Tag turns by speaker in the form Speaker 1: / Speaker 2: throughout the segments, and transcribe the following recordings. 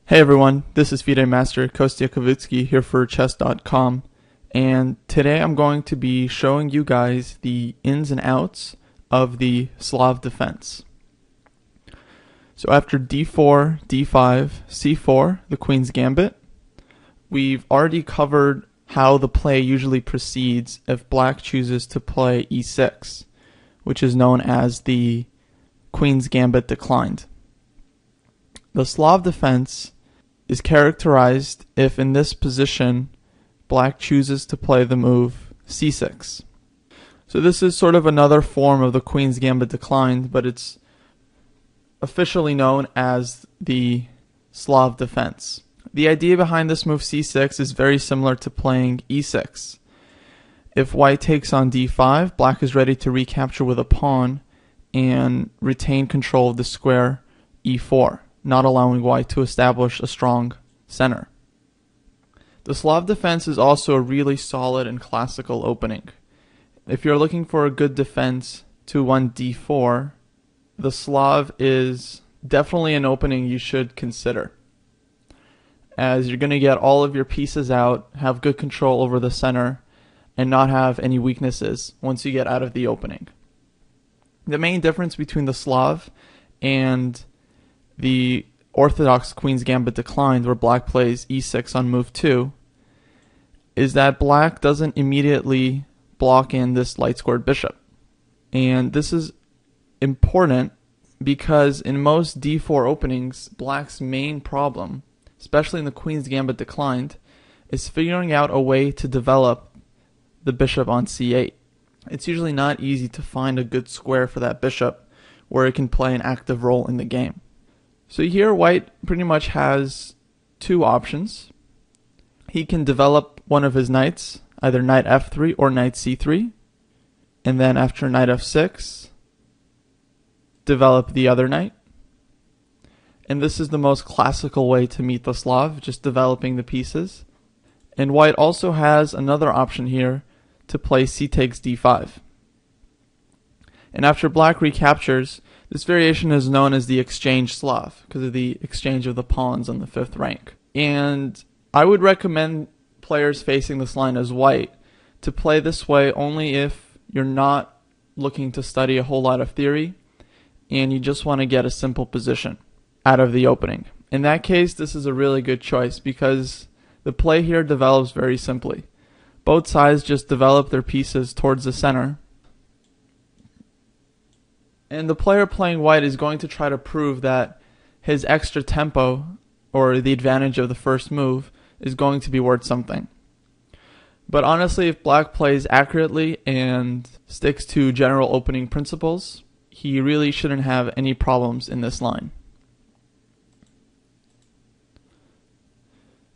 Speaker 1: Hey everyone, this is FIDE Master Kavutskiy here for Chess.com, and today I'm going to be showing you guys the ins and outs of the Slav Defense. So after d4, d5, c4, the Queen's Gambit, we've already covered how the play usually proceeds if Black chooses to play e6, which is known as the Queen's Gambit declined. The Slav Defense is characterized if in this position Black chooses to play the move c6. So this is sort of another form of the Queen's Gambit declined, but it's officially known as the Slav Defense. The idea behind this move c6 is very similar to playing e6. If White takes on d5, Black is ready to recapture with a pawn and retain control of the square e4, not allowing White to establish a strong center. The Slav Defense is also a really solid and classical opening. If you're looking for a good defense to 1d4, the Slav is definitely an opening you should consider, as you're going to get all of your pieces out, have good control over the center, and not have any weaknesses once you get out of the opening. The main difference between the Slav and the orthodox Queen's Gambit declined, where Black plays e6 on move 2, is that Black doesn't immediately block in this light squared bishop. And this is important because in most d4 openings, Black's main problem, especially in the Queen's Gambit declined, is figuring out a way to develop the bishop on c8. It's usually not easy to find a good square for that bishop where it can play an active role in the game. So here White pretty much has two options. He can develop one of his knights, either knight f3 or knight c3, and then after knight f6, develop the other knight. And this is the most classical way to meet the Slav, just developing the pieces. And White also has another option here to play c takes d5. And after Black recaptures, this variation is known as the Exchange Slough because of the exchange of the pawns on the 5th rank. And I would recommend players facing this line as White to play this way only if you're not looking to study a whole lot of theory and you just want to get a simple position out of the opening. In that case, this is a really good choice because the play here develops very simply. Both sides just develop their pieces towards the center, and the player playing White is going to try to prove that his extra tempo, or the advantage of the first move, is going to be worth something. But honestly, if Black plays accurately and sticks to general opening principles, he really shouldn't have any problems in this line.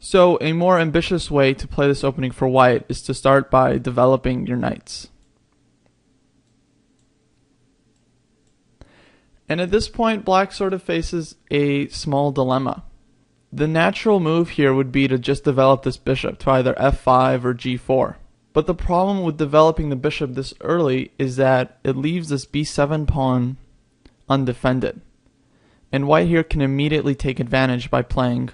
Speaker 1: So a more ambitious way to play this opening for White is to start by developing your knights. And at this point, Black sort of faces a small dilemma. The natural move here would be to just develop this bishop to either f5 or g4. But the problem with developing the bishop this early is that it leaves this b7 pawn undefended. And White here can immediately take advantage by playing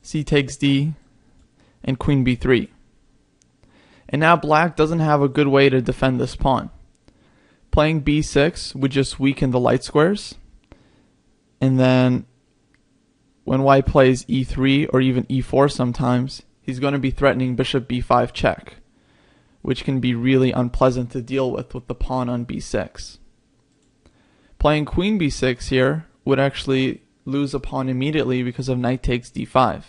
Speaker 1: c takes d and queen b3. And now Black doesn't have a good way to defend this pawn. Playing b6 would just weaken the light squares, and then when White plays e3 or even e4 sometimes, he's going to be threatening bishop b5 check, which can be really unpleasant to deal with the pawn on b6. Playing queen b6 here would actually lose a pawn immediately because of knight takes d5.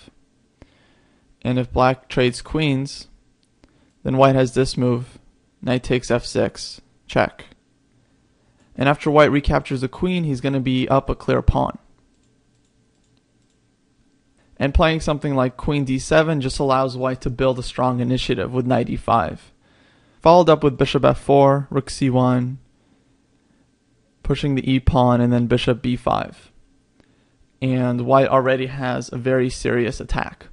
Speaker 1: And if Black trades queens, then White has this move, knight takes f6, check. And after White recaptures a queen, he's going to be up a clear pawn. And playing something like queen d7 just allows White to build a strong initiative with knight e5. Followed up with bishop f4, rook c1, pushing the e pawn, and then bishop b5. And White already has a very serious attack.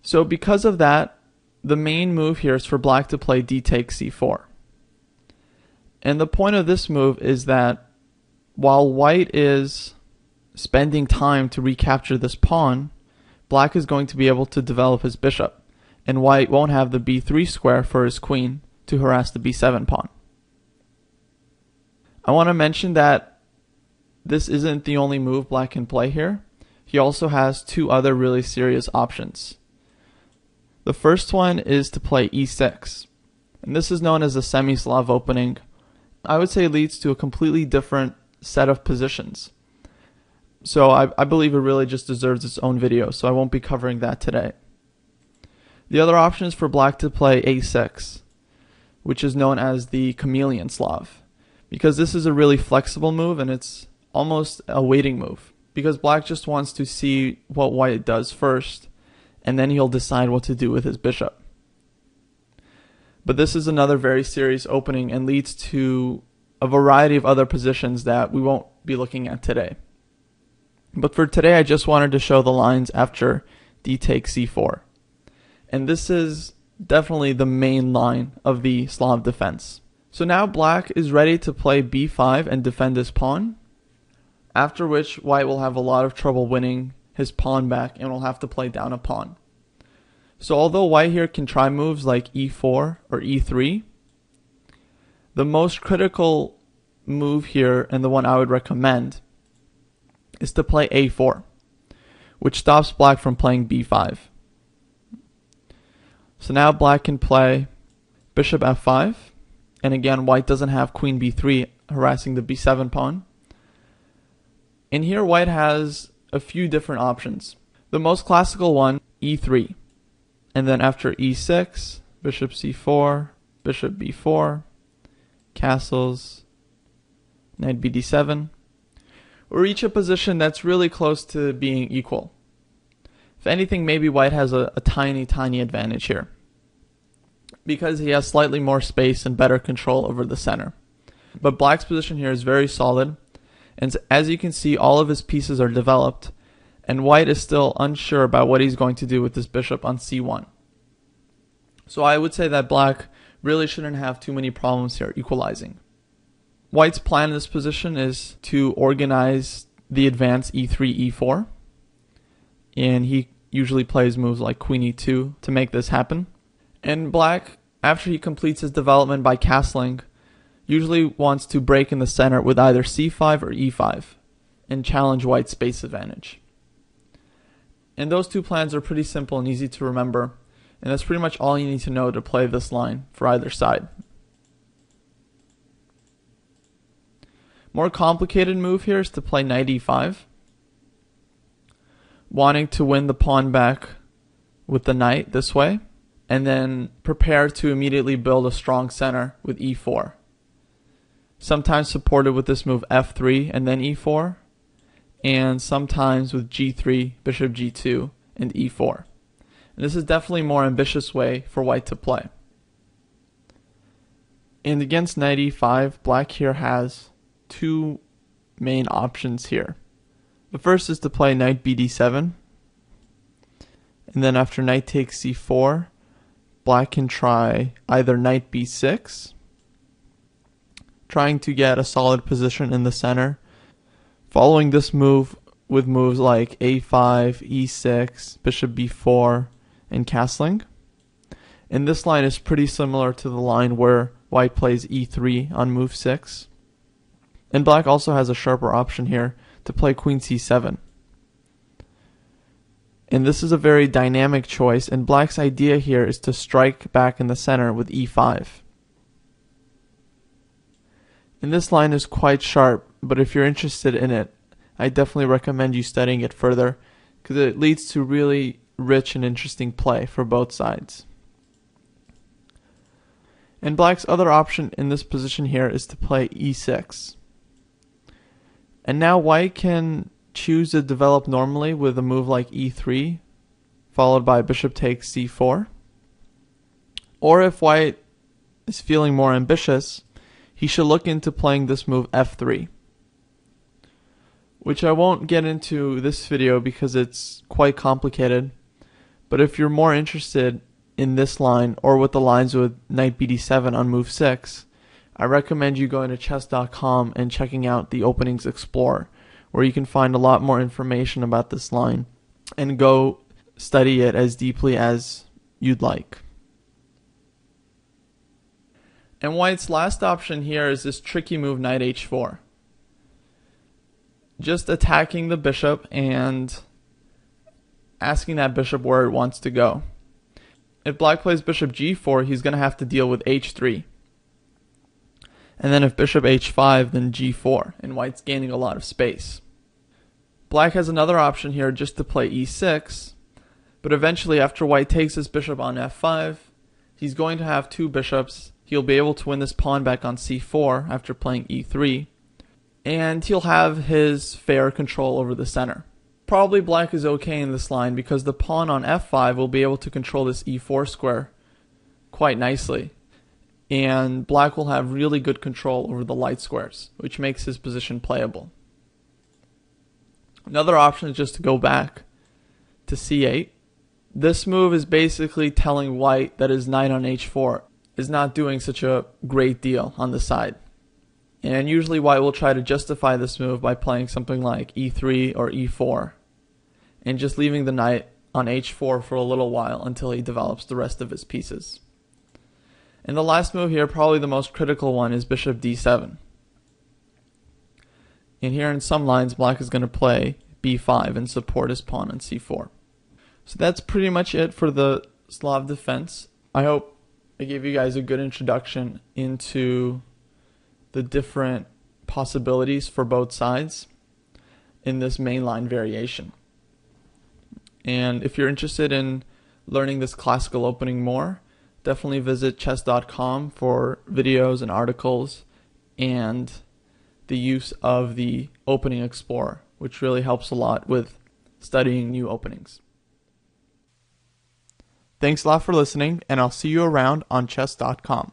Speaker 1: So because of that, the main move here is for Black to play d takes c4. And the point of this move is that while White is spending time to recapture this pawn, black is going to be able to develop his bishop, and white won't have the b3 square for his queen to harass the b7 pawn. I want to mention that this isn't the only move black can play here. He also has two other really serious options. The first one is to play e6, and this is known as a semi-Slav opening. I would say it leads to a completely different set of positions. So I believe it really just deserves its own video, so I won't be covering that today. The other option is for black to play a6, which is known as the chameleon Slav, because this is a really flexible move and it's almost a waiting move, because black just wants to see what white does first, and then he'll decide what to do with his bishop. But this is another very serious opening and leads to a variety of other positions that we won't be looking at today. But for today, I just wanted to show the lines after d takes c4. And this is definitely the main line of the Slav defense. So now black is ready to play b5 and defend his pawn, after which white will have a lot of trouble winning his pawn back and will have to play down a pawn. So although white here can try moves like e4 or e3, the most critical move here, and the one I would recommend, is to play a4, which stops black from playing b5. So now black can play bishop f5, and again white doesn't have queen b3 harassing the b7 pawn. And here white has a few different options. The most classical one, e3, and then after e6, bishop c4, bishop b4, castles, knight bd7. We reach a position that's really close to being equal. If anything, maybe white has a tiny advantage here, because he has slightly more space and better control over the center. But black's position here is very solid, and as you can see, all of his pieces are developed, and white is still unsure about what he's going to do with this bishop on c1. So I would say that black really shouldn't have too many problems here equalizing. White's plan in this position is to organize the advance e3, e4, and he usually plays moves like queen e2 to make this happen. And black, after he completes his development by castling, usually wants to break in the center with either c5 or e5 and challenge white's space advantage. And those two plans are pretty simple and easy to remember, and that's pretty much all you need to know to play this line for either side. More complicated move here is to play knight e5, wanting to win the pawn back with the knight this way, and then prepare to immediately build a strong center with e4. Sometimes supported with this move f3 and then e4, and sometimes with g3, bishop g2, and e4. And this is definitely a more ambitious way for white to play. And against knight e5, black here has two main options here. The first is to play knight bd7, and then after knight takes c4, black can try either knight b6, trying to get a solid position in the center, following this move with moves like a5, e6, bishop b4, and castling. And this line is pretty similar to the line where white plays e3 on move 6. And black also has a sharper option here to play queen c7. And this is a very dynamic choice, and black's idea here is to strike back in the center with e5. And this line is quite sharp, but if you're interested in it, I definitely recommend you studying it further, because it leads to really rich and interesting play for both sides. And black's other option in this position here is to play e6. And now white can choose to develop normally with a move like e3, followed by bishop takes c4. Or if white is feeling more ambitious, he should look into playing this move f3, which I won't get into this video because it's quite complicated. But if you're more interested in this line or with the lines with knight bd7 on move 6, I recommend you going to Chess.com and checking out the Openings Explorer, where you can find a lot more information about this line and go study it as deeply as you'd like. And white's last option here is this tricky move knight h4. Just attacking the bishop and asking that bishop where it wants to go. If black plays bishop g4, he's going to have to deal with h3. And then if bishop h5, then g4, and white's gaining a lot of space. Black has another option here just to play e6, but eventually after white takes his bishop on f5, he's going to have two bishops. He'll be able to win this pawn back on c4 after playing e3, and he'll have his fair control over the center. Probably black is okay in this line because the pawn on f5 will be able to control this e4 square quite nicely, and black will have really good control over the light squares, which makes his position playable. Another option is just to go back to c8. This move is basically telling white that his knight on h4 is not doing such a great deal on the side. And usually white will try to justify this move by playing something like e3 or e4 and just leaving the knight on h4 for a little while until he develops the rest of his pieces. And the last move here, probably the most critical one, is bishop d7. And here in some lines, black is going to play b5 and support his pawn on c4. So that's pretty much it for the Slav defense. I hope I gave you guys a good introduction into the different possibilities for both sides in this mainline variation. And if you're interested in learning this classical opening more, definitely visit Chess.com for videos and articles and the use of the Opening Explorer, which really helps a lot with studying new openings. Thanks a lot for listening, and I'll see you around on Chess.com.